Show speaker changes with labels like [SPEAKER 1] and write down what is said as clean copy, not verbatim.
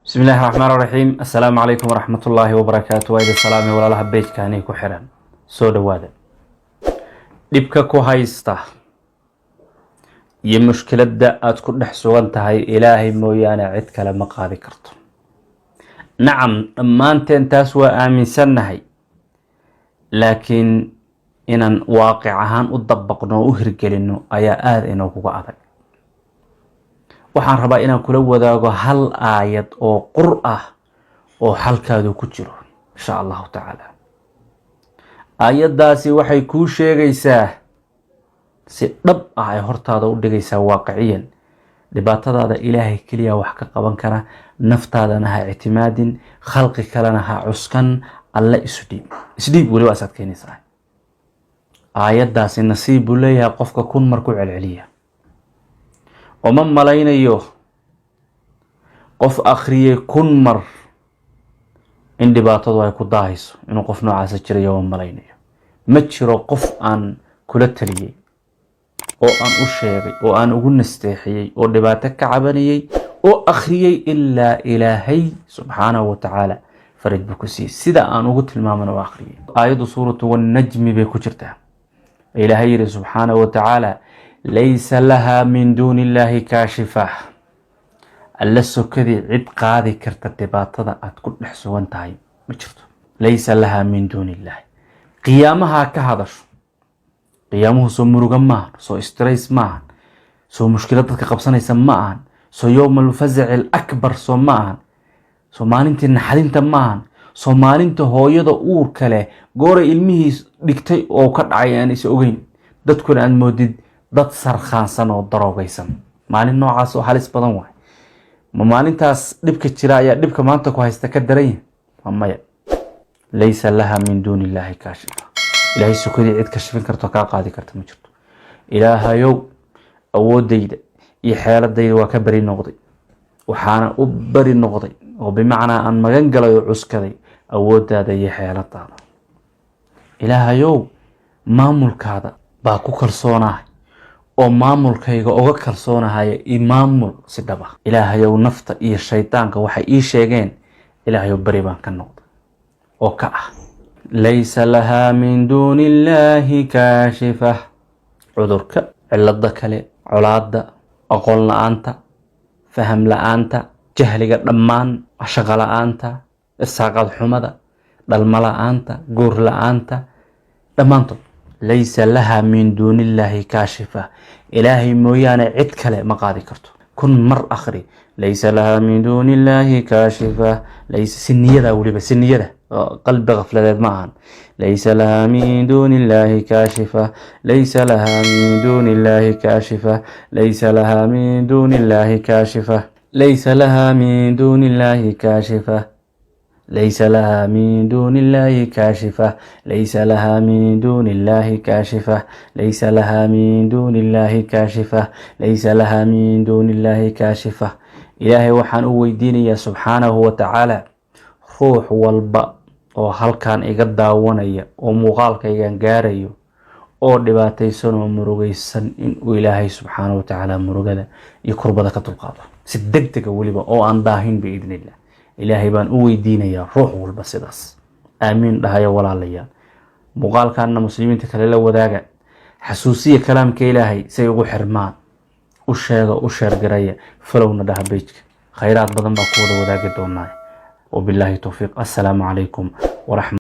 [SPEAKER 1] بسم الله الرحمن الرحيم. السلام عليكم ورحمة الله وبركاته. وإذا السلام ولا لها بيت كاني كحران سود وادا دبك كوهايستا يمشكلة دا أتكون نحسوان تهي إلهي مويانا عدك لما قاضي كرتو. نعم ما أنت تسوى آمن سنهي لكن إن واقعهان أطبقنا وأهرق لأنه أيا إنه كوكا waxaan rabaa inaan kula wadaago hal aayad oo qur ah oo halkaadu ku jiro insha Allah ta'ala. aayadaasi waxay ku sheegaysaa si dhab ah ay hortaada u dhigaysaa waaqiciyan dhibaatadaada Ilaahay kaliya wax ka qaban kara, naftaadana ha ictimaadin, khalqi kalena ha cuskan, alla isdhiib wali waasad keenaysaa. aayadaasi nasiib u leeyahay qofka kun mar ku celceliya وما ملاينيو قف أخريه كن مر عندي باطل واي كداهيس إنه قف نوعاس جري يوم ملاينيو متشرو قف عن كل التليي أو أن أشيري أو أن أقول نستحيي أو دباتك عبنيي أو أخريه إلا إلهي سبحانه وتعالى فرج بكسي سيدا أن أقول المامن وآخريه. آية سورة والنجم بكجرتها إلهي سبحانه وتعالى ليس لها من دون الله كاشفة. alla sokadii cid qaadi karta dhibaatada aad ku dhexsugan tahay ma jirto. laysa laha min dunillahi qiyaamaha ka hadasho qiyaamuhu soo muruga maahan, soo stress maahan, soo mushkilad dadka qabsanaysa maahan, soo yawmal faz'il akbar soo maahan, soo maalintii naxarinta maahan, soo maalinta hooyada uurka leh goor ilmihiis dhigtay oo ka dhacay aan is ogeyn, dadkuna aan moodid dad sarkhaansan oo daroogaysan. maalin noocaas oo halis badan waay. ma maalintaas dhibka jira ayaa dhibka maanta ku haysta ka daran yahay? maya. laysa laha min dunillahi kaashifa. ilaahay sukadii cid ka shifin karto ka qaadi karto ma jirto. ilaahayow awoodayda iyo xeeladayda waa ka bari noqday, waxaana u bari noqday oo bimacnaa aan magan galay oo cuskaday awoodaada iyo xeeladaada. ilaahayow maamulkaada baa ku kalsoonahay oo maamulkayga uga kalsoonahaya imaamul si dhab ah. ilaahayow nafta iyo shaydaanka waxay ii sheegeen, ilaahayow bari baan ka noqday oo ka ah. laysa laha min dunillahi kaashifa. cudurka, cilada kale, colaada, aqoon la'aanta, faham la'aanta, jahliga dhammaan, shaqo la'aanta, irsaaqad xumada, dhalmo la'aanta, guur la'aanta, dhammaantood laysa laha min dunillahi kaashifa. ilaahay mooyaane cid kale ma qaadi karto. kun mar akhri laysa laha min dunillahi kaashifa. laysa siniyada waliba siniyada qalbi qafladeed ma ahan. laysa laha min dunillahi kaashifa. laysa laha min dunillahi kaashifa. laysa laha min dunillahi kaashifa. laysa laha min dunillahi kaashifa. ليس لها من دون الله كاشفة. ليس لها من دون الله كاشفة. ليس لها من دون الله كاشفة. ليس لها من دون الله كاشفة. إلهي وحان ويديني سبحانه وتعالى روح والباء oo halkan iga daawanaya oo muuqaalkayga gaarayo oo dhibaataysan oo murugaysan in uu Ilaahay subhanahu wa ta'ala murugada iyo kurbada ka dulqaado si degdeg ah waliba oo aan daahin biidnillah. ilaahay baan u weydiinayaa ruux walba sidaas. aamiin dhahayo walaalayaal. muuqaalkaana muslimiinta kale la wadaaga, xasuusiya kalaamka ilaahay say ugu xirmaan, u sheega, u sheergaraya, falowna dhaha beejka. khayraad badan baa ku wada wadaagi doonaa. wabillahi tawfiiq. assalaamu calaykum waraxmatullahi